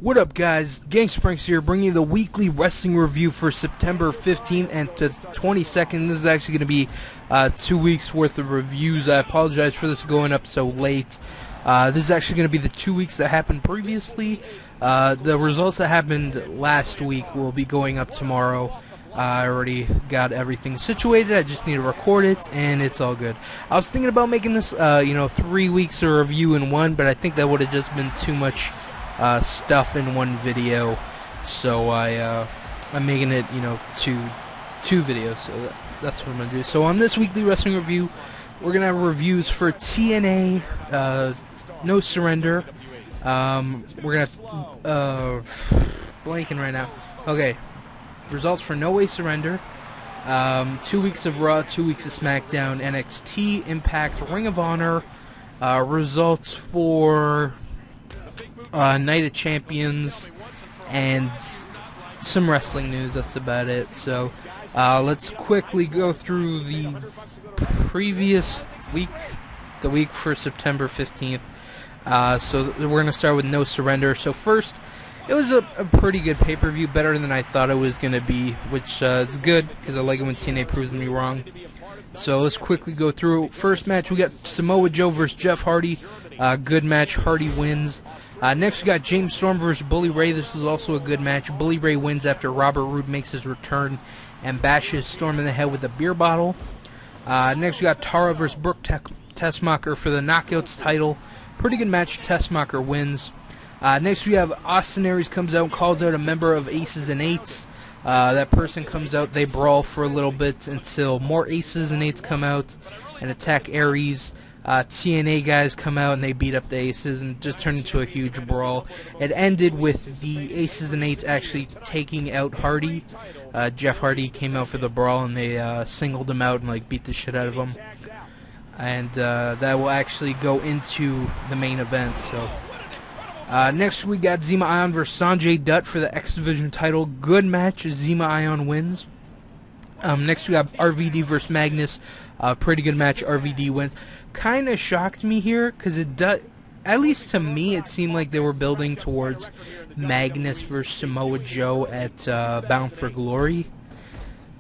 What up, guys? Gangstapranksta here, bringing you the weekly wrestling review for September 15th and to 22nd. This is actually going to be 2 weeks worth of reviews. I apologize for this going up so late. This is actually going to be the 2 weeks that happened previously. The results that happened last week will be going up tomorrow. I already got everything situated. I just need to record it, and it's all good. I was thinking about making this, 3 weeks of review in one, but I think that would have just been too much stuff in one video, so I'm making it, two videos. So that's what I'm gonna do. So on this weekly wrestling review, we're gonna have reviews for TNA, No Surrender. We're gonna blanking right now. Okay, results for No Way Surrender. 2 weeks of Raw, 2 weeks of Smackdown, NXT, Impact, Ring of Honor. Results for Night of Champions, and some wrestling news. That's about it. So let's quickly go through the previous week, the week for September 15th. So we're going to start with No Surrender. So first, it was a pretty good pay-per-view, better than I thought it was going to be, which is good, because I like it when TNA proves me wrong. So let's quickly go through. First match, we got Samoa Joe versus Jeff Hardy. Good match. Hardy wins. Next, we got James Storm versus Bully Ray. This was also a good match. Bully Ray wins after Robert Roode makes his return and bashes Storm in the head with a beer bottle. Next, we got Tara versus Brooke Tessmacher for the Knockouts title. Pretty good match. Tessmacher wins. Next, we have Austin Aries comes out and calls out a member of Aces and Eights. That person comes out. They brawl for a little bit until more Aces and Eights come out and attack Aries. TNA guys come out and they beat up the Aces and just turned into a huge brawl. It ended with the Aces and Eights actually taking out Hardy. Jeff Hardy came out for the brawl and they singled him out and beat the shit out of him. And that will actually go into the main event. So next we got Zema Ion versus Sanjay Dutt for the X Division title. Good match. Zema Ion wins. Next we have RVD versus Magnus. Pretty good match. RVD wins. Kind of shocked me here because at least to me, it seemed like they were building towards Magnus versus Samoa Joe at Bound for Glory,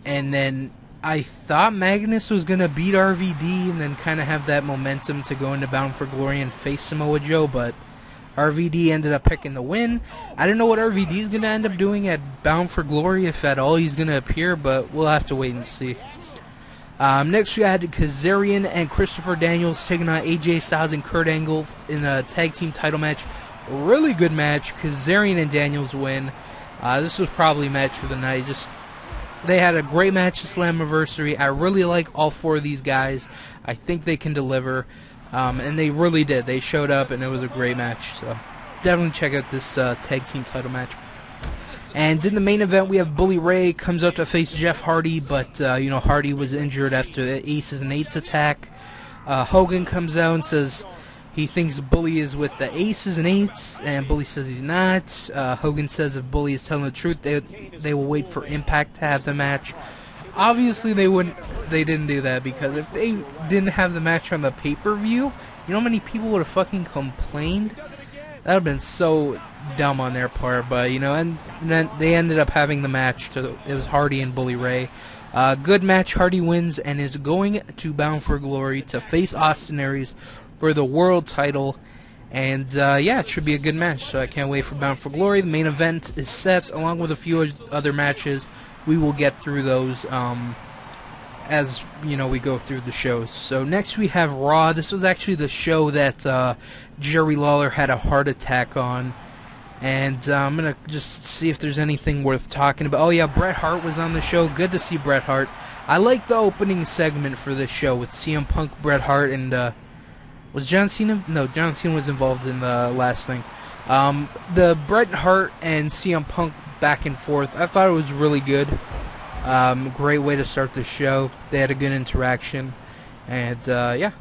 and then I thought Magnus was gonna beat RVD and then kind of have that momentum to go into Bound for Glory and face Samoa Joe, but RVD ended up picking the win. I don't know what RVD is gonna end up doing at Bound for Glory, if at all he's gonna appear, but we'll have to wait and see. Next we had Kazarian and Christopher Daniels taking on AJ Styles and Kurt Angle in a tag team title match. Really good match. Kazarian and Daniels win. This was probably match for the night. They had a great match at Slammiversary. I really like all four of these guys. I think they can deliver, and they really did. They showed up, and it was a great match. So definitely check out this tag team title match. And in the main event, we have Bully Ray comes out to face Jeff Hardy, but, Hardy was injured after the Aces and Eights attack. Hogan comes out and says he thinks Bully is with the Aces and Eights, and Bully says he's not. Hogan says if Bully is telling the truth, they will wait for Impact to have the match. Obviously, they didn't do that, because if they didn't have the match on the pay-per-view, you know how many people would have fucking complained? That would have been so dumb on their part, but and then they ended up having the match. So it was Hardy and Bully Ray. Good match. Hardy wins and is going to Bound for Glory to face Austin Aries for the world title. And it should be a good match. So I can't wait for Bound for Glory. The main event is set, along with a few other matches. We will get through those as we go through the shows. So next we have Raw. This was actually the show that Jerry Lawler had a heart attack on. And I'm going to just see if there's anything worth talking about. Oh, yeah, Bret Hart was on the show. Good to see Bret Hart. I like the opening segment for this show with CM Punk, Bret Hart, and was John Cena? No, John Cena was involved in the last thing. The Bret Hart and CM Punk back and forth, I thought it was really good. Great way to start the show. They had a good interaction. And,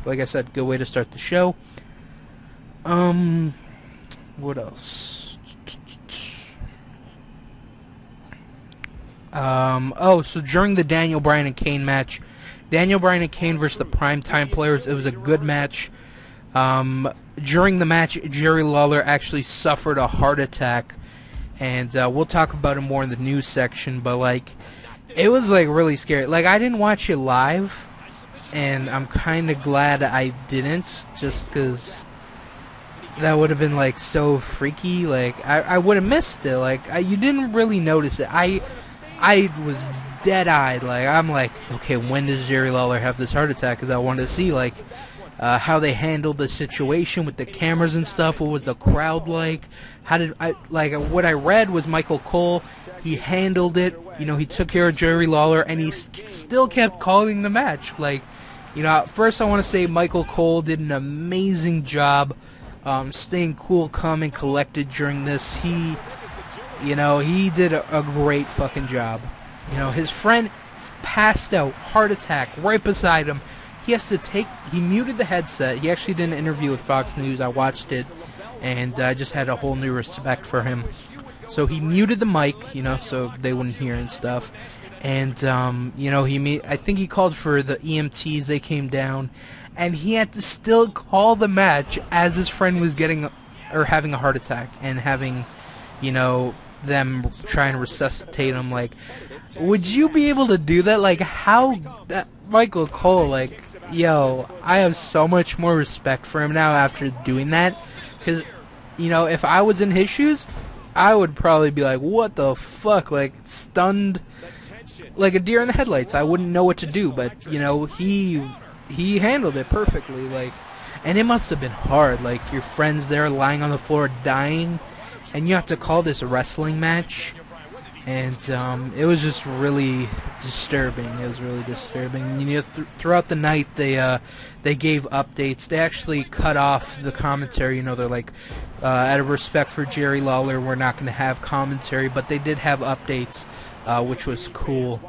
like I said, good way to start the show. What else? So during the Daniel Bryan and Kane match, Daniel Bryan and Kane versus the Primetime Players, it was a good match. During the match, Jerry Lawler actually suffered a heart attack and we'll talk about it more in the news section. But like, it was like really scary. Like, I didn't watch it live, and I'm kind of glad I didn't, just because that would have been like so freaky. Like, I would have missed it. Like, you didn't really notice it. I was dead-eyed. Like, I'm like, okay, when does Jerry Lawler have this heart attack? Because I wanted to see like how they handled the situation with the cameras and stuff. What was the crowd like? How did what I read was Michael Cole, he handled it. You know, he took care of Jerry Lawler, and he still kept calling the match. Like, you know, first I want to say Michael Cole did an amazing job staying cool, calm, and collected during this. He did a great fucking job. You know, his friend passed out, heart attack, right beside him. He muted the headset. He actually did an interview with Fox News. I watched it, and I just had a whole new respect for him. So he muted the mic, you know, so they wouldn't hear and stuff. And, you know, I think he called for the EMTs. They came down, and he had to still call the match as his friend was having a heart attack and having, you know, them try and resuscitate him. Like, would you be able to do that? Like, Michael Cole, like, yo, I have so much more respect for him now after doing that. Because, you know, if I was in his shoes, I would probably be like, what the fuck? Like, stunned like a deer in the headlights. I wouldn't know what to do. But, you know, he handled it perfectly. Like, and it must have been hard. Like, your friend's there lying on the floor dying, and you have to call this a wrestling match. And it was just really disturbing. It was really disturbing. You know, throughout the night, they gave updates. They actually cut off the commentary. You know, they're like, out of respect for Jerry Lawler, we're not going to have commentary. But they did have updates, which was cool,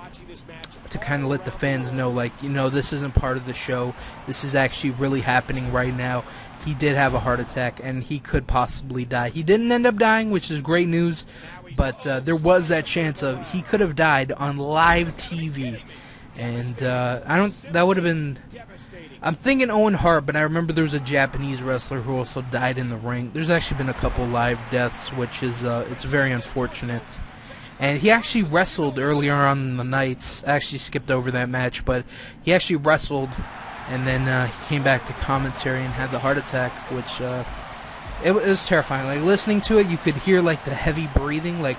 to kind of let the fans know, like, you know, this isn't part of the show. This is actually really happening right now. He did have a heart attack, and he could possibly die. He didn't end up dying, which is great news. But there was that chance of he could have died on live TV, and that would have been. I'm thinking Owen Hart, but I remember there was a Japanese wrestler who also died in the ring. There's actually been a couple live deaths, which is it's very unfortunate. And he actually wrestled earlier on in the nights. I actually skipped over that match, but he actually wrestled, and then he came back to commentary and had the heart attack, which. It was terrifying. Like, listening to it, you could hear, like, the heavy breathing, like,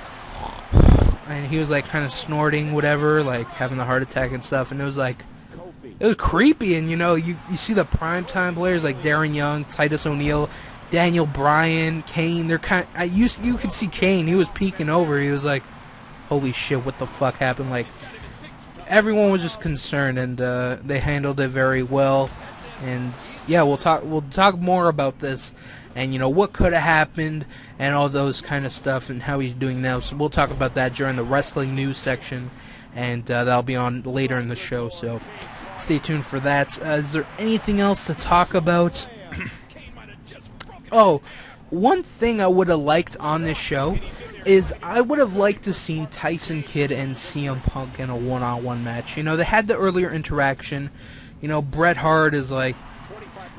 and he was, like, kind of snorting, whatever, like, having the heart attack and stuff, and it was, like, it was creepy, and, you know, you see the primetime players, like Darren Young, Titus O'Neil, Daniel Bryan, Kane, they're you could see Kane, he was peeking over, he was, like, holy shit, what the fuck happened, like, everyone was just concerned, and, they handled it very well, and, yeah, we'll talk more about this, and, you know, what could have happened, and all those kind of stuff, and how he's doing now. So we'll talk about that during the wrestling news section, and that'll be on later in the show. So stay tuned for that. Is there anything else to talk about? Oh, one thing I would have liked on this show is I would have liked to seen Tyson Kidd and CM Punk in a one-on-one match. You know, they had the earlier interaction. You know, Bret Hart is like,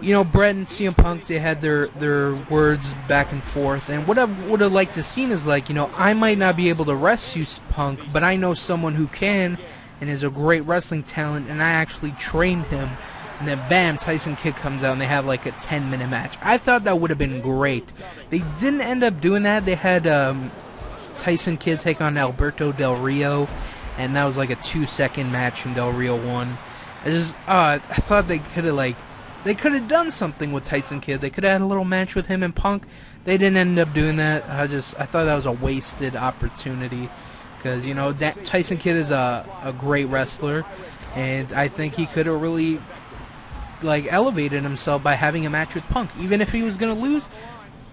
you know, Bret and CM Punk, they had their words back and forth, and what I would have liked to seen is, like, you know, I might not be able to rescue Punk, but I know someone who can, and is a great wrestling talent, and I actually trained him, and then bam, Tyson Kidd comes out, and they have, like, a 10-minute match. I thought that would have been great. They didn't end up doing that. They had Tyson Kidd take on Alberto Del Rio, and that was, like, a 2-second match, and Del Rio won. I thought they could have, like, they could have done something with Tyson Kidd. They could have had a little match with him and Punk. They didn't end up doing that. I thought that was a wasted opportunity. Because, you know, Tyson Kidd is a great wrestler. And I think he could have really, like, elevated himself by having a match with Punk. Even if he was going to lose,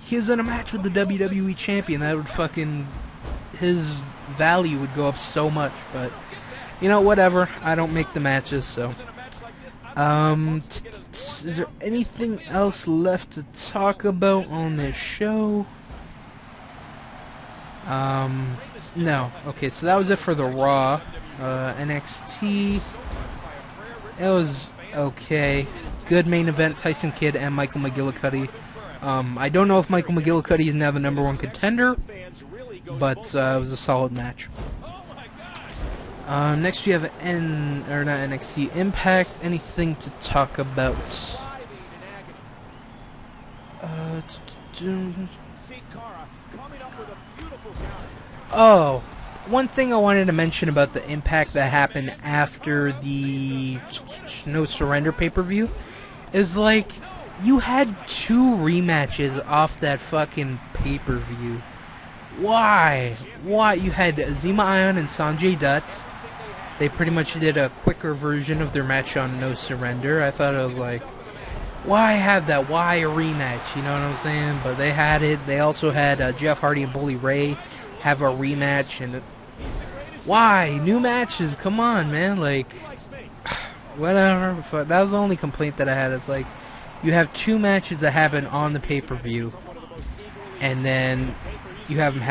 he was in a match with the WWE champion. That would fucking, his value would go up so much. But, you know, whatever. I don't make the matches, so. Is there anything else left to talk about on this show? No. Okay, so that was it for the Raw. NXT. It was okay. Good main event, Tyson Kidd and Michael McGillicuddy. I don't know if Michael McGillicuddy is now the #1 contender, but it was a solid match. Next we have not NXT, Impact. Anything to talk about? Oh, one thing I wanted to mention about the Impact that happened after the No Surrender pay-per-view is, like, you had 2 rematches off that fucking pay-per-view. Why? Why? You had Zema Ion and Sanjay Dutt. They pretty much did a quicker version of their match on No Surrender. I thought it was like, why have that? Why a rematch? You know what I'm saying? But they had it. They also had Jeff Hardy and Bully Ray have a rematch. And why? New matches? Come on, man. Like, whatever. But that was the only complaint that I had. It's like, you have 2 matches that happen on the pay-per-view, and then you have them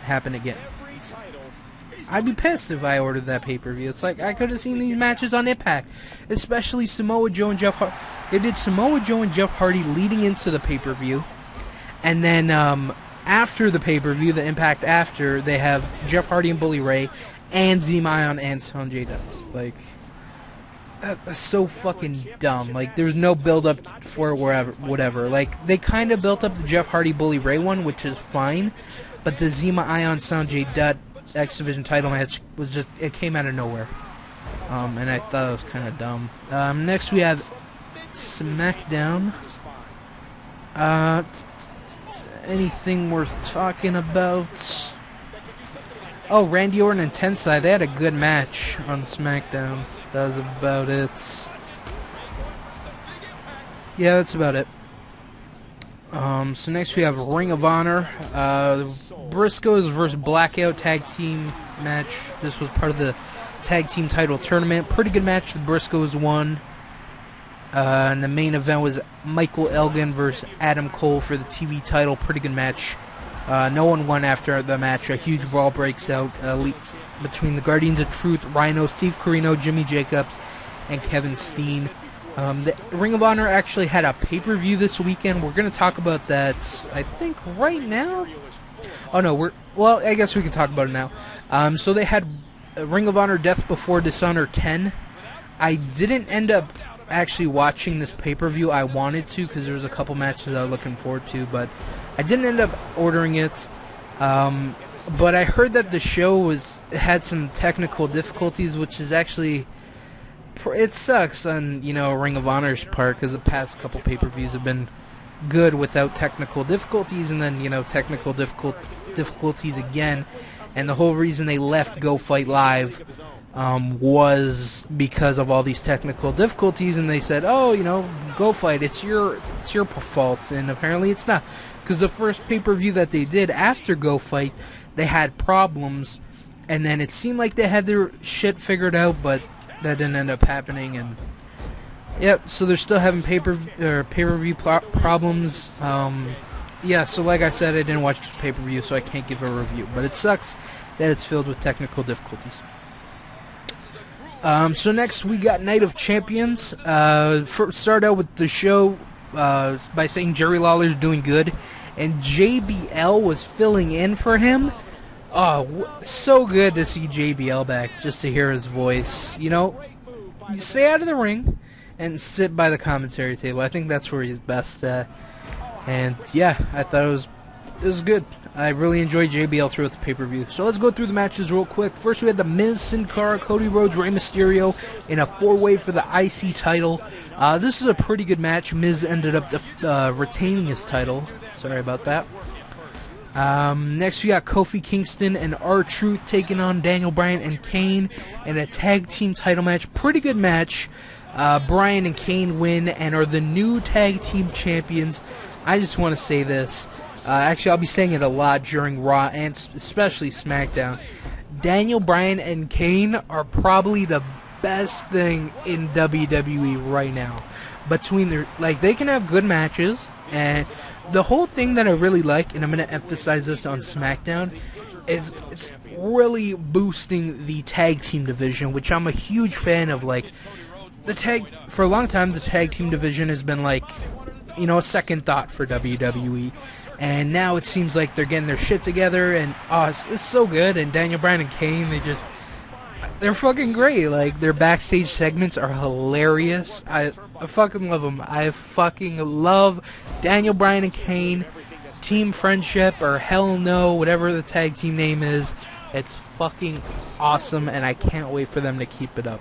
happen again. I'd be pissed if I ordered that pay-per-view. It's like, I could have seen these matches on Impact, especially Samoa Joe and Jeff Hardy. They did Samoa Joe and Jeff Hardy leading into the pay-per-view, and then after the pay-per-view, the Impact after, they have Jeff Hardy and Bully Ray and Zema Ion and Sanjay Dutt. Like, that's so fucking dumb. Like, there's no build-up for it, whatever. Like, they kind of built up the Jeff Hardy Bully Ray one, which is fine, but the Zema Ion Sanjay Dutt X Division title match was just, it came out of nowhere. And I thought it was kind of dumb. Next we have Smackdown. Anything worth talking about? Oh, Randy Orton and Tensai, they had a good match on SmackDown. That was about it. Yeah, that's about it. So next we have Ring of Honor. Briscoes versus Blackout tag team match. This was part of the tag team title tournament. Pretty good match. The Briscoes won. And the main event was Michael Elgin versus Adam Cole for the TV title. Pretty good match. No one won after the match. A huge brawl breaks out between the Guardians of Truth, Rhino, Steve Corino, Jimmy Jacobs, and Kevin Steen. The Ring of Honor actually had a pay-per-view this weekend. We're going to talk about that, I think, right now. Oh, no, well, I guess we can talk about it now. So they had Ring of Honor Death Before Dishonor 10. I didn't end up actually watching this pay-per-view. I wanted to because there was a couple matches I was looking forward to, but I didn't end up ordering it. But I heard that the show had some technical difficulties, which is actually... It sucks on, Ring of Honor's part, because the past couple pay-per-views have been good without technical difficulties, and then, technical difficulties again. And the whole reason they left Go Fight Live was because of all these technical difficulties, and they said, oh, Go Fight, it's your fault, and apparently it's not. Because the first pay-per-view that they did after Go Fight, they had problems, and then it seemed like they had their shit figured out, but that didn't end up happening, and yep. So they're still having pay-per-view problems. Yeah. So like I said, I didn't watch this pay-per-view, so I can't give a review. But it sucks that it's filled with technical difficulties. So next we got Night of Champions. Start out with the show by saying Jerry Lawler's doing good, and JBL was filling in for him. Oh, so good to see JBL back, just to hear his voice. You stay out of the ring and sit by the commentary table. I think that's where he's best at. And yeah, I thought it was good. I really enjoyed JBL throughout the pay-per-view. So let's go through the matches real quick. First we had the Miz, Sin Cara, Cody Rhodes, Rey Mysterio in a 4-way for the IC title. This is a pretty good match. Miz ended up retaining his title. Sorry about that. Next we got Kofi Kingston and R-Truth taking on Daniel Bryan and Kane in a tag team title match. Pretty good match. Bryan and Kane win and are the new tag team champions. I just want to say this. Actually, I'll be saying it a lot during Raw and especially SmackDown. Daniel Bryan and Kane are probably the best thing in WWE right now. Between they can have good matches, and the whole thing that I really like, and I'm going to emphasize this on SmackDown, is it's really boosting the tag team division, which I'm a huge fan of. For a long time, the tag team division has been a second thought for WWE. And now it seems like they're getting their shit together, and it's so good. And Daniel Bryan and Kane, they're fucking great. Like, their backstage segments are hilarious. I fucking love them. I fucking love Daniel Bryan and Kane. Team Friendship, or Hell No, whatever the tag team name is. It's fucking awesome, and I can't wait for them to keep it up.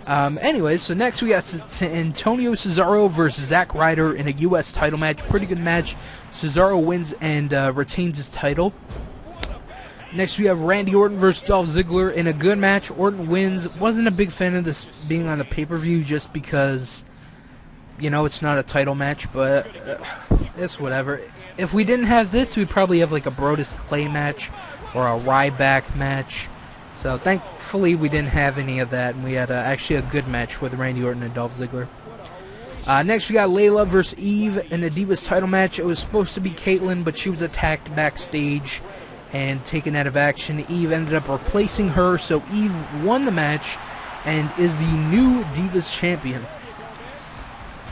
Anyways, so next we got Antonio Cesaro versus Zack Ryder in a U.S. title match. Pretty good match. Cesaro wins and retains his title. Next we have Randy Orton versus Dolph Ziggler in a good match. Orton wins. Wasn't a big fan of this being on the pay-per-view just because, you know, it's not a title match, but it's whatever. If we didn't have this, we'd probably have like a Brodus Clay match or a Ryback match. So thankfully we didn't have any of that, and we had actually a good match with Randy Orton and Dolph Ziggler. Next we got Layla versus Eve in a Divas title match. It was supposed to be Caitlyn, but she was attacked backstage and taken out of action. Eve ended up replacing her, so Eve won the match and is the new Divas champion.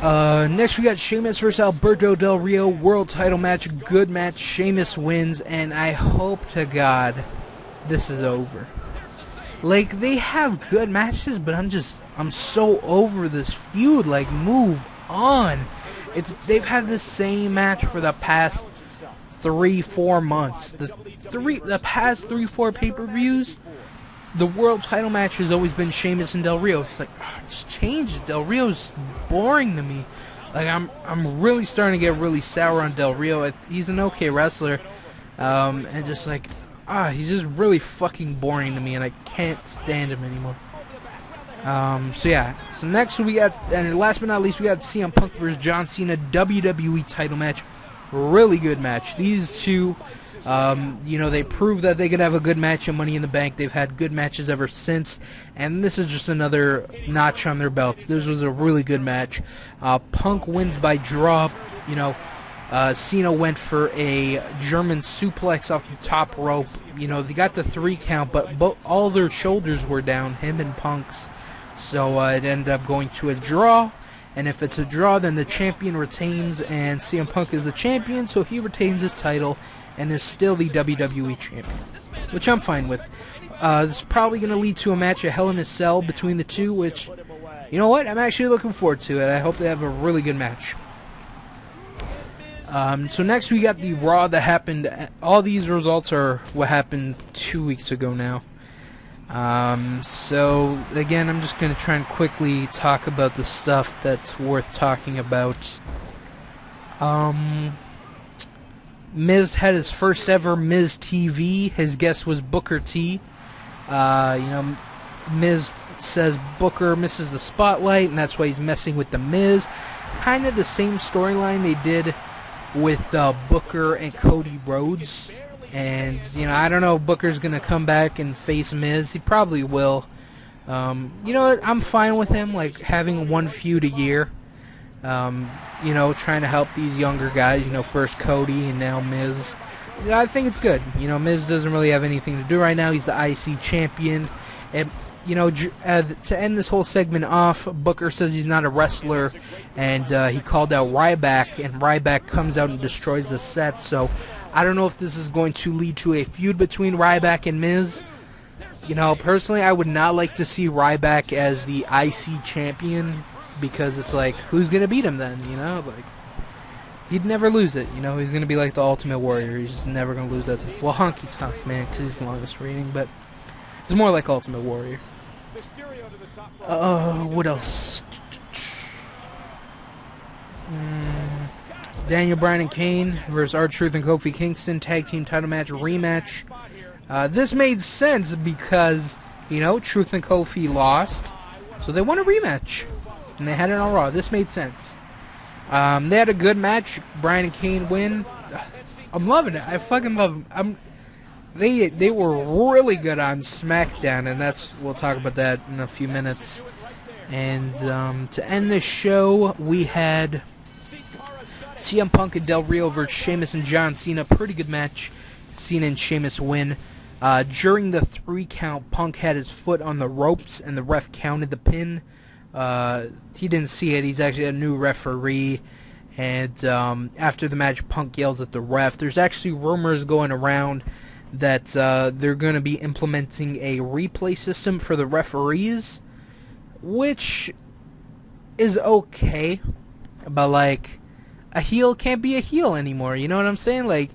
Next we got Sheamus versus Alberto Del Rio, world title match. Good match. Sheamus wins, and I hope to God this is over. Like, they have good matches, but I'm so over this feud. Like, move on. They've had the same match for the past 3-4 months. The past 3-4 pay-per-views, the world title match has always been Sheamus and Del Rio. It's like, just change it. Del Rio's boring to me. Like, I'm really starting to get really sour on Del Rio. He's an okay wrestler, and just like, he's just really fucking boring to me, and I can't stand him anymore. So yeah. So next we got, and last but not least, we got CM Punk versus John Cena WWE title match. Really good match. These two, they proved that they could have a good match in Money in the Bank. They've had good matches ever since, and this is just another notch on their belts. This was a really good match. Punk wins by draw. Cena went for a German suplex off the top rope. They got the 3 count, but all their shoulders were down, him and Punk's. So it ended up going to a draw. And if it's a draw, then the champion retains, and CM Punk is the champion, so he retains his title and is still the WWE champion, which I'm fine with. This is probably going to lead to a match at Hell in a Cell between the two, which, you know what, I'm actually looking forward to it. I hope they have a really good match. So next we got the Raw that happened. All these results are what happened 2 weeks ago now. So again, I'm just going to try and quickly talk about the stuff that's worth talking about. Miz had his first ever Miz TV. His guest was Booker T. Miz says Booker misses the spotlight, and that's why he's messing with the Miz. Kind of the same storyline they did with Booker and Cody Rhodes. And, I don't know if Booker's going to come back and face Miz. He probably will. You know what? I'm fine with him, like, having one feud a year. Trying to help these younger guys. First Cody and now Miz. I think it's good. Miz doesn't really have anything to do right now. He's the IC champion. And, to end this whole segment off, Booker says he's not a wrestler. And he called out Ryback. And Ryback comes out and destroys the set. So I don't know if this is going to lead to a feud between Ryback and Miz. Personally, I would not like to see Ryback as the IC champion, because it's like, who's going to beat him then, Like, he'd never lose it, He's going to be like the Ultimate Warrior. He's just never going to lose that. Well, Honky Tonk Man, because he's the longest reigning, but it's more like Ultimate Warrior. What else? Daniel Bryan and Kane versus R-Truth and Kofi Kingston tag team title match rematch. This made sense because, Truth and Kofi lost, so they won a rematch, and they had it on Raw. This made sense. They had a good match. Bryan and Kane win. I'm loving it. I fucking love them. They were really good on SmackDown, and we'll talk about that in a few minutes. And to end this show, we had CM Punk and Del Rio versus Sheamus and John Cena. Pretty good match. Cena and Sheamus win. During the 3 count, Punk had his foot on the ropes, and the ref counted the pin. He didn't see it. He's actually a new referee. And after the match, Punk yells at the ref. There's actually rumors going around that they're going to be implementing a replay system for the referees, which is okay, but like, a heel can't be a heel anymore, you know what I'm saying? Like,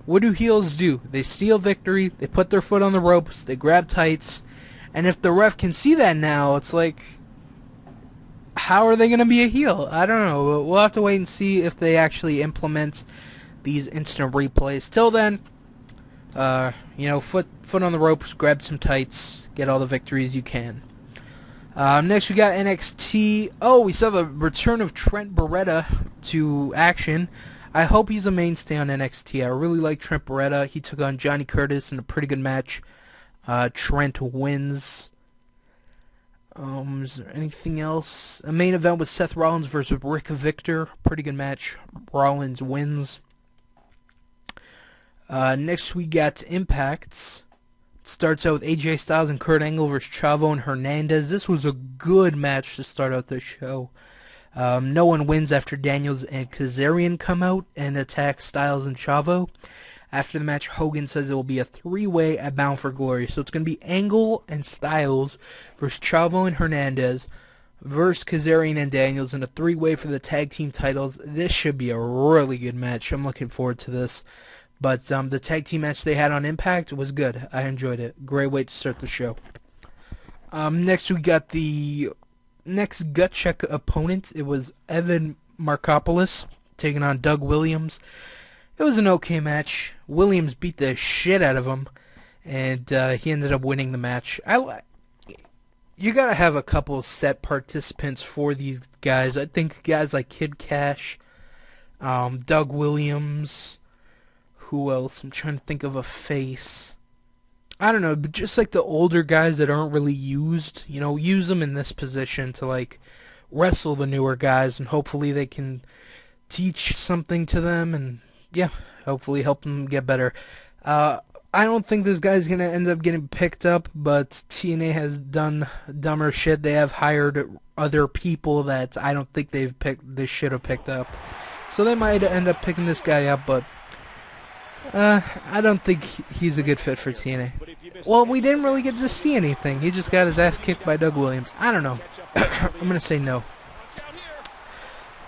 what do heels do? They steal victory, they put their foot on the ropes, they grab tights, and if the ref can see that now, it's like, how are they going to be a heel? I don't know. We'll have to wait and see if they actually implement these instant replays. Till then, foot on the ropes, grab some tights, get all the victories you can. Next we got NXT. Oh, we saw the return of Trent Beretta to action. I hope he's a mainstay on NXT. I really like Trent Beretta. He took on Johnny Curtis in a pretty good match. Trent wins. Is there anything else? A main event with Seth Rollins versus Rick Victor. Pretty good match. Rollins wins. Next we got Impacts. Starts out with AJ Styles and Kurt Angle versus Chavo and Hernandez. This was a good match to start out the show. No one wins after Daniels and Kazarian come out and attack Styles and Chavo. After the match, Hogan says it will be a three-way at Bound for Glory. So it's going to be Angle and Styles versus Chavo and Hernandez versus Kazarian and Daniels in a three-way for the tag team titles. This should be a really good match. I'm looking forward to this. But the tag team match they had on Impact was good. I enjoyed it. Great way to start the show. Next we got the next gut check opponent. It was Evan Markopoulos taking on Doug Williams. It was an okay match. Williams beat the shit out of him, and he ended up winning the match. You gotta have a couple of set participants for these guys. I think guys like Kid Cash, Doug Williams. Who else? I'm trying to think of a face. I don't know, but just like the older guys that aren't really used, use them in this position to like wrestle the newer guys, and hopefully they can teach something to them, and yeah, hopefully help them get better. I don't think this guy's gonna end up getting picked up, but TNA has done dumber shit. They have hired other people that I don't think they should have picked up, so they might end up picking this guy up, but I don't think he's a good fit for TNA. Well, we didn't really get to see anything. He just got his ass kicked by Doug Williams. I don't know. I'm going to say no.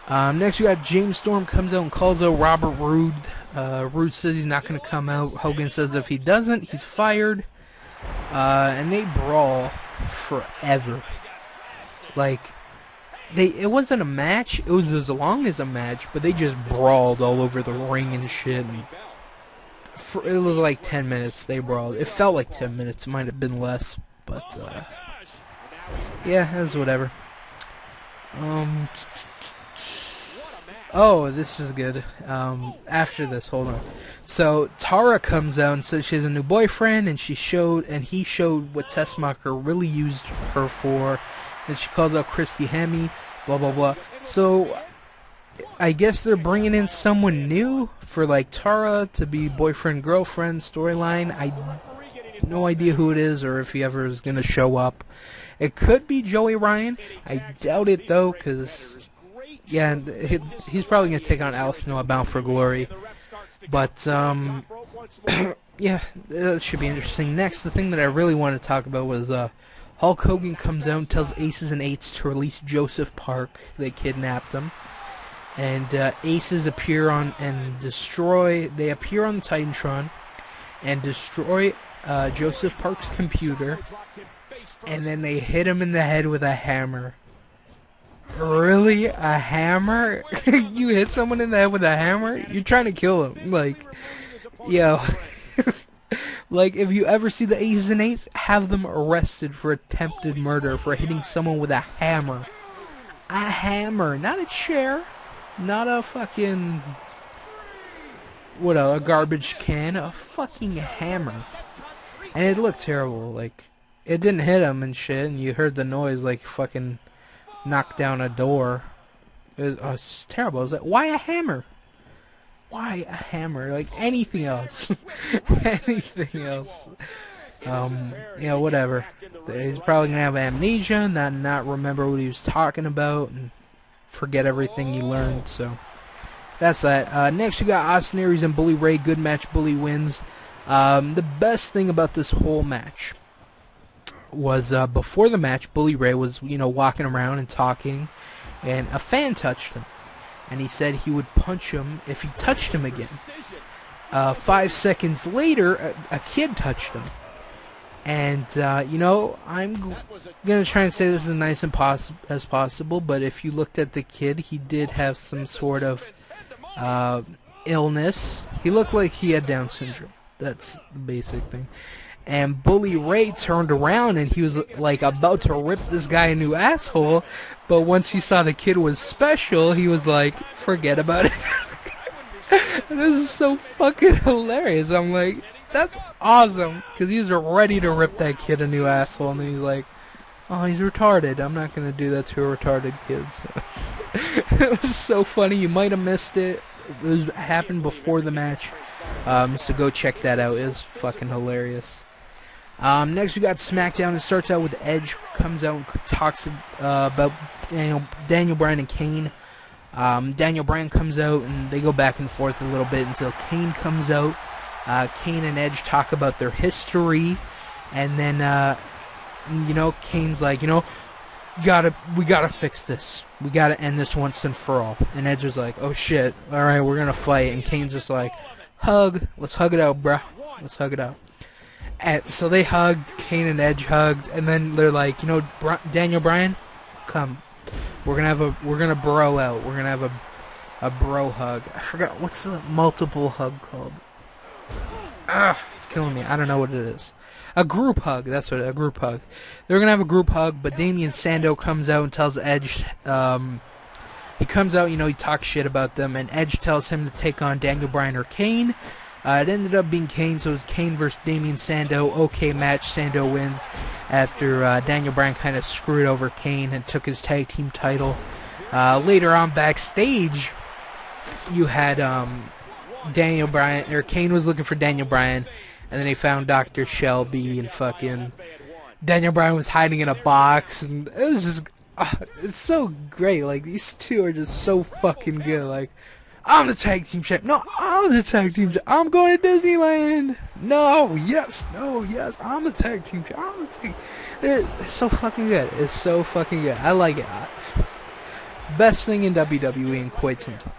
Next, we got James Storm comes out and calls out Robert Roode. Roode says he's not going to come out. Hogan says if he doesn't, he's fired. And they brawl forever. Like, it wasn't a match. It was as long as a match, but they just brawled all over the ring and shit. And it was like 10 minutes they brawled. It felt like 10 minutes. It might have been less. But, yeah, it was whatever. Oh, this is good. After this, hold on. So, Tara comes out and says she has a new boyfriend, and he showed what Tessmacher really used her for. And she calls out Christy Hemme, blah, blah, blah. So, I guess they're bringing in someone new for like Tara to be boyfriend-girlfriend storyline. I have no idea who it is or if he ever is going to show up. It could be Joey Ryan. I doubt it though, because yeah, he's probably going to take on Al Snow at Bound for Glory. But yeah, that should be interesting. Next, the thing that I really want to talk about was Hulk Hogan comes out and tells Aces and Eights to release Joseph Park. They kidnapped him. And Aces appear on and destroy. They appear on the Titantron and destroy Joseph Park's computer. And then they hit him in the head with a hammer. Really? A hammer? You hit someone in the head with a hammer? You're trying to kill him. Like, yo. Like, if you ever see the Aces and Eights, have them arrested for attempted murder for hitting someone with a hammer. A hammer, not a chair. Not a fucking, a garbage can, a fucking hammer. And it looked terrible, like, it didn't hit him and shit, and you heard the noise, like, fucking knock down a door. It was terrible. I was like, why a hammer? Why a hammer? Like, anything else. Anything else. Whatever. He's probably gonna have amnesia, not remember what he was talking about, and forget everything he learned, so That's that. Next, you got Austin Aries and Bully Ray. Good match. Bully wins. The best thing about this whole match was before the match, Bully Ray was, walking around and talking, and a fan touched him. And he said he would punch him if he touched him again. 5 seconds later, a kid touched him. And, I'm going to try and say this as nice as possible, but if you looked at the kid, he did have some sort of illness. He looked like he had Down syndrome. That's the basic thing. And Bully Ray turned around and he was like about to rip this guy a new asshole, but once he saw the kid was special, he was like, forget about it. This is so fucking hilarious. I'm like, that's awesome, because he was ready to rip that kid a new asshole, and then he's like, oh, he's retarded. I'm not going to do that to a retarded kid. So. It was so funny. You might have missed it. It happened before the match. So go check that out. It was fucking hilarious. Next we got SmackDown. It starts out with Edge, comes out and talks about Daniel Bryan and Kane. Daniel Bryan comes out and they go back and forth a little bit until Kane comes out. Kane and Edge talk about their history, and then Kane's like, we gotta fix this. We gotta end this once and for all. And Edge was like, oh shit, alright, we're gonna fight. And Kane's just like, hug. Let's hug it out, bruh. Let's hug it out. And so they hugged, Kane and Edge hugged, and then they're like, Daniel Bryan, come. We're gonna bro out. We're gonna have a bro hug. I forgot, what's the multiple hug called? It's killing me. I don't know what it is. A group hug. That's what, a group hug. They're going to have a group hug, but Damien Sandow comes out and tells Edge, he comes out, he talks shit about them, and Edge tells him to take on Daniel Bryan or Kane. It ended up being Kane, so it was Kane versus Damien Sandow. Okay match. Sandow wins after Daniel Bryan kind of screwed over Kane and took his tag team title. Later on backstage, you had Daniel Bryan, or Kane was looking for Daniel Bryan, and then they found Dr. Shelby, and fucking Daniel Bryan was hiding in a box, and it was just, it's so great. Like, these two are just so fucking good. Like, I'm the tag team champ. No, I'm the tag team champ. I'm going to Disneyland. No, yes, I'm the tag team champ. It's so fucking good. It's so fucking good. I like it. Best thing in WWE in quite some time.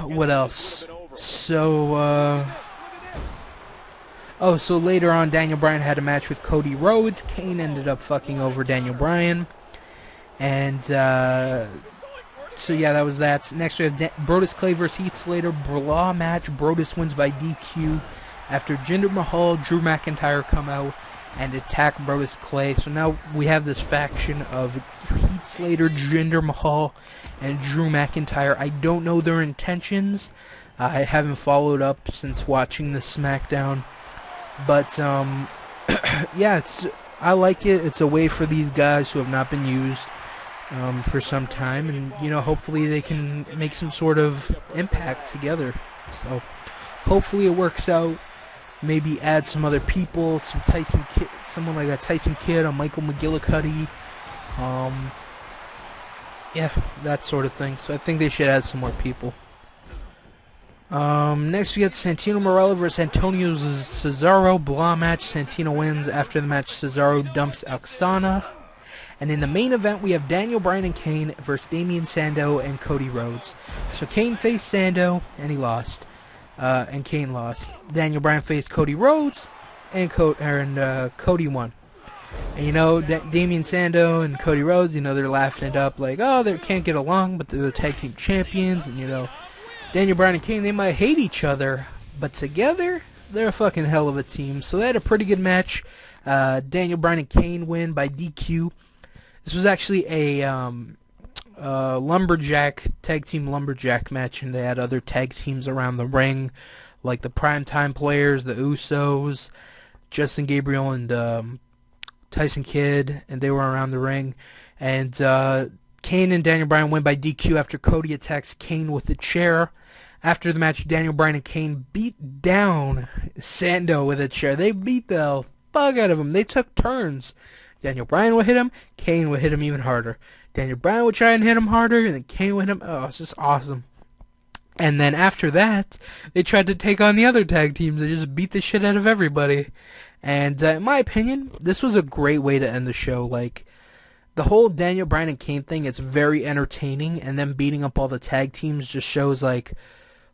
What else? So later on, Daniel Bryan had a match with Cody Rhodes. Kane ended up fucking over Daniel Bryan. And, so yeah, that was that. Next we have Brodus Clay versus Heath Slater. Raw match. Brodus wins by DQ after Jinder Mahal, Drew McIntyre come out and attack Brodus Clay. So now we have this faction of Heath Slater, Jinder Mahal, and Drew McIntyre. I don't know their intentions. I haven't followed up since watching the SmackDown. But, yeah, I like it. It's a way for these guys who have not been used for some time. And, hopefully they can make some sort of impact together. So, hopefully it works out. Maybe add some other people, someone like a Tyson Kidd, a Michael McGillicuddy. Yeah, that sort of thing. So I think they should add some more people. Next we got Santino Marella versus Antonio Cesaro. Blah match. Santino wins. After the match, Cesaro dumps Oksana. And in the main event, we have Daniel Bryan and Kane versus Damien Sandow and Cody Rhodes. So Kane faced Sandow, and he lost. And Kane lost. Daniel Bryan faced Cody Rhodes, and Cody won. And Damien Sandow and Cody Rhodes, they're laughing it up like, oh, they can't get along, but they're the tag team champions. And, Daniel Bryan and Kane, they might hate each other, but together, they're a fucking hell of a team. So they had a pretty good match. Daniel Bryan and Kane win by DQ. This was actually a tag team lumberjack match, and they had other tag teams around the ring, like the Primetime Players, the Usos, Justin Gabriel, and Tyson Kidd, and they were around the ring. And Kane and Daniel Bryan win by DQ after Cody attacks Kane with a chair. After the match, Daniel Bryan and Kane beat down Sandow with a chair. They beat the fuck out of him. They took turns. Daniel Bryan would hit him. Kane would hit him even harder. Daniel Bryan would try and hit him harder, and then Kane would hit him. Oh, it's just awesome. And then after that, they tried to take on the other tag teams. They just beat the shit out of everybody. And in my opinion, this was a great way to end the show. Like, the whole Daniel Bryan and Kane thing, it's very entertaining. And them beating up all the tag teams just shows, like,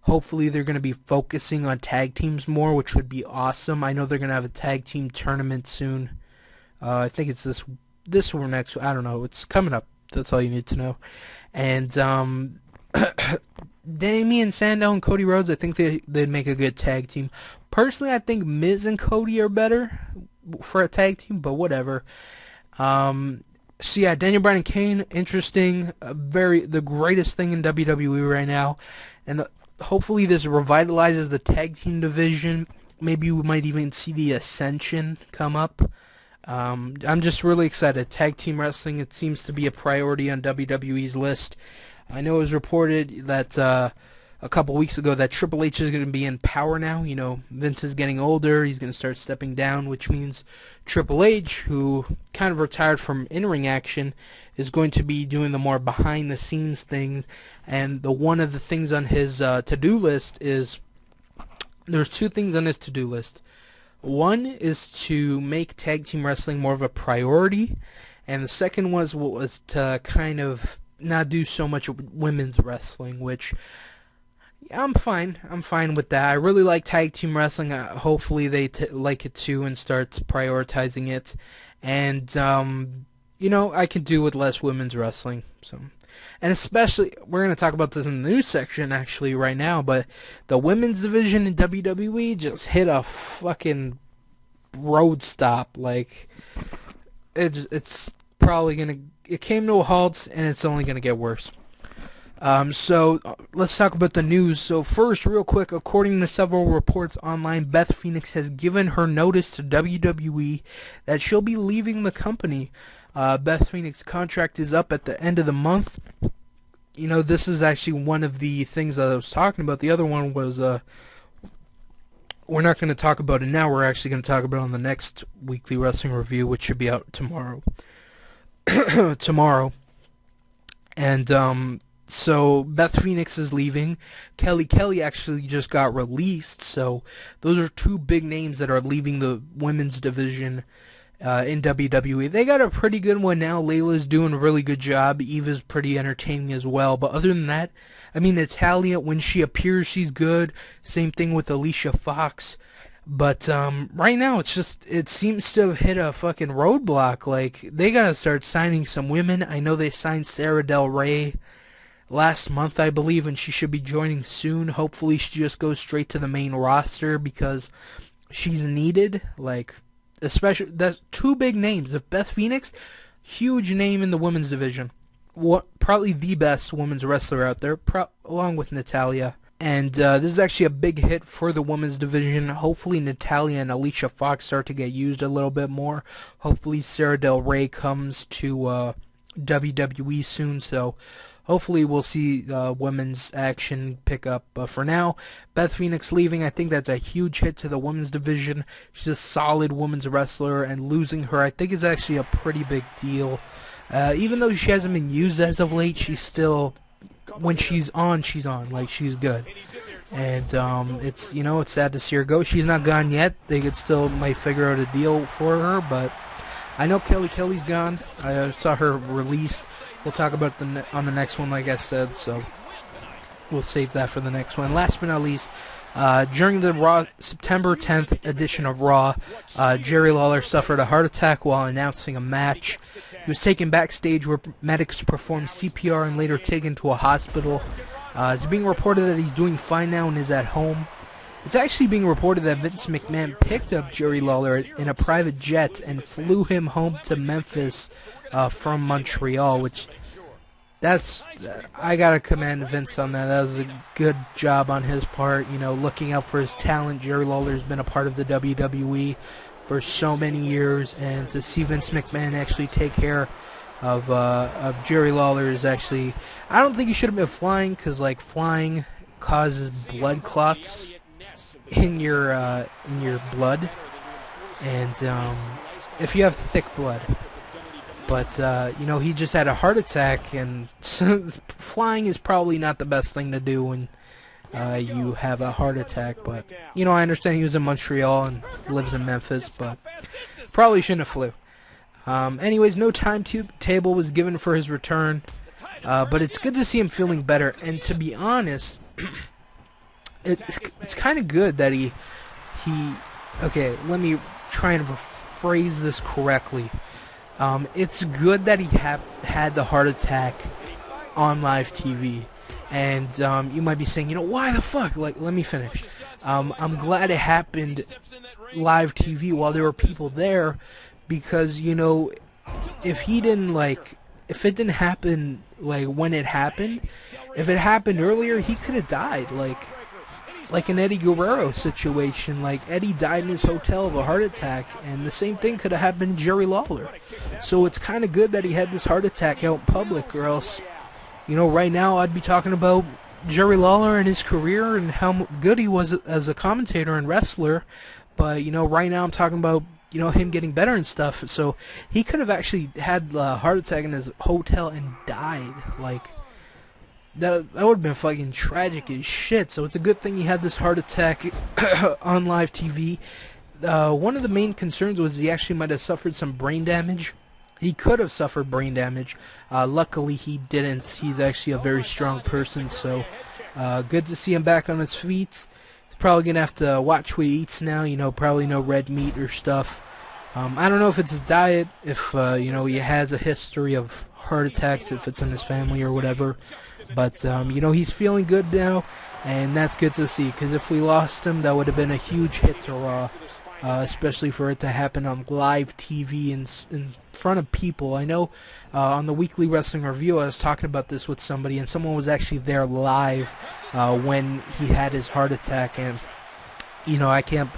hopefully they're going to be focusing on tag teams more, which would be awesome. I know they're going to have a tag team tournament soon. I think it's this or next. I don't know. It's coming up. That's all you need to know. And Damian Sandow and Cody Rhodes, I think they'd make a good tag team. Personally, I think Miz and Cody are better for a tag team, but whatever. So yeah, Daniel Bryan and Kane, interesting. The greatest thing in WWE right now. And hopefully this revitalizes the tag team division. Maybe we might even see the Ascension come up. I'm just really excited. Tag team wrestling, it seems to be a priority on WWE's list. I know it was reported that a couple weeks ago that Triple H is going to be in power now. You know, Vince is getting older. He's going to start stepping down, which means Triple H, who kind of retired from in-ring action, is going to be doing the more behind-the-scenes things. And one of the things on his to-do list is, there's two things on his to-do list. One is to make tag team wrestling more of a priority, and the second was to kind of not do so much women's wrestling, which I'm fine. I'm fine with that. I really like tag team wrestling. Hopefully they like it too and start prioritizing it. And you know, I could do with less women's wrestling. So, and especially, we're going to talk about this in the news section actually right now, but the women's division in WWE just hit a fucking road stop. Like, it's probably going to, it came to a halt, and it's only going to get worse. So let's talk about the news. So first, real quick, according to several reports online, Beth Phoenix has given her notice to WWE that she'll be leaving the company. Beth Phoenix's contract is up at the end of the month. You know, this is actually one of the things that I was talking about. The other one was, we're not going to talk about it now. We're actually going to talk about it on the next weekly wrestling review, which should be out tomorrow. And, so Beth Phoenix is leaving. Kelly actually just got released. So those are two big names that are leaving the women's division in WWE. They got a pretty good one now. Layla's doing a really good job. Eva's pretty entertaining as well. But other than that, I mean, Natalya, when she appears, she's good. Same thing with Alicia Fox. But right now, it seems to have hit a fucking roadblock. Like, they gotta start signing some women. I know they signed Sarah Del Rey last month, I believe, and she should be joining soon. Hopefully she just goes straight to the main roster because she's needed. Like, especially, that's two big names. If Beth Phoenix, huge name in the women's division. Probably the best women's wrestler out there, along with Natalya. And this is actually a big hit for the women's division. Hopefully Natalya and Alicia Fox start to get used a little bit more. Hopefully Sarah Del Rey comes to WWE soon, so hopefully we'll see women's action pick up. But for now, Beth Phoenix leaving, I think that's a huge hit to the women's division. She's a solid women's wrestler, and losing her, I think, is actually a pretty big deal. Even though she hasn't been used as of late, she's still, when she's on, like, she's good. And it's, you know, it's sad to see her go. She's not gone yet. They might figure out a deal for her, but I know Kelly's gone. I saw her released. We'll talk about on the next one, like I said, so we'll save that for the next one. Last but not least, during the Raw September 10th edition of Raw, Jerry Lawler suffered a heart attack while announcing a match. He was taken backstage where medics performed CPR and later taken to a hospital. It's being reported that he's doing fine now and is at home. It's actually being reported that Vince McMahon picked up Jerry Lawler in a private jet and flew him home to Memphis from Montreal, which I gotta commend Vince on that. That was a good job on his part, you know, looking out for his talent. Jerry Lawler's been a part of the WWE for so many years, and to see Vince McMahon actually take care of Jerry Lawler is actually, I don't think he should have been flying, because like flying causes blood clots in your blood, and if you have thick blood, But, you know, he just had a heart attack, and flying is probably not the best thing to do when you have a heart attack. But, you know, I understand he was in Montreal and lives in Memphis, but probably shouldn't have flew. Anyways, no timetable was given for his return, but it's good to see him feeling better. And to be honest, it's kind of good that he. Okay, let me try and phrase this correctly. It's good that he had the heart attack on live TV. And you might be saying, you know, why the fuck? Like, let me finish. I'm glad it happened live TV while there were people there, because, you know, if it didn't happen like when it happened, if it happened earlier, he could have died. Like an Eddie Guerrero situation. Like, Eddie died in his hotel of a heart attack, and the same thing could have happened to Jerry Lawler. So it's kind of good that he had this heart attack out in public, or else, you know, right now I'd be talking about Jerry Lawler and his career and how good he was as a commentator and wrestler. But, you know, right now I'm talking about, you know, him getting better and stuff. So he could have actually had a heart attack in his hotel and died. Like, that would have been fucking tragic as shit. So it's a good thing he had this heart attack on live TV. One of the main concerns was he actually might have suffered some brain damage. He could have suffered brain damage. Luckily, he didn't. He's actually a very strong person, so good to see him back on his feet. He's probably going to have to watch what he eats now, you know, probably no red meat or stuff. I don't know if it's his diet, if, you know, he has a history of heart attacks, if it's in his family or whatever. But, you know, he's feeling good now, and that's good to see, because if we lost him, that would have been a huge hit to Raw, especially for it to happen on live TV in front of people. I know on the Weekly Wrestling Review, I was talking about this with somebody, and someone was actually there live when he had his heart attack, and, you know, I can't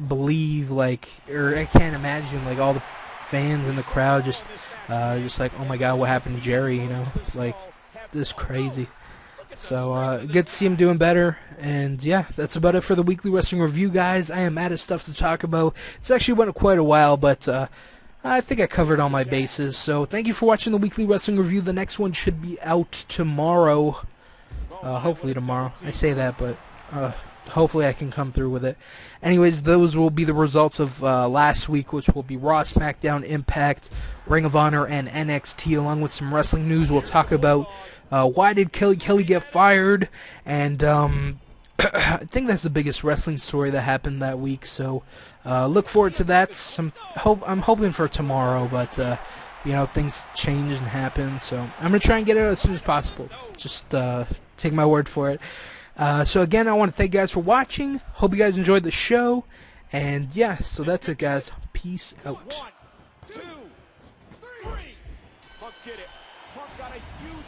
believe, like, or I can't imagine, like, all the fans in the crowd just like, oh my god, what happened to Jerry, you know, like, this is crazy. So good to see him doing better, and yeah, that's about it for the Weekly Wrestling Review, guys. I am out of stuff to talk about. It's actually went quite a while, but I think I covered all my bases. So thank you for watching the Weekly Wrestling Review. The next one should be out tomorrow, hopefully tomorrow. I say that, but hopefully I can come through with it. Anyways, those will be the results of last week, which will be Raw, SmackDown, Impact, Ring of Honor, and NXT, along with some wrestling news. We'll talk about why did Kelly get fired, and I think that's the biggest wrestling story that happened that week. So look forward to that. I'm hoping for tomorrow, but you know, things change and happen. So I'm gonna try and get it out as soon as possible. Just take my word for it. So again, I want to thank you guys for watching. Hope you guys enjoyed the show. And yeah, so that's it, guys. Peace out. 1, 2, 3. Punk did it. Punk got a huge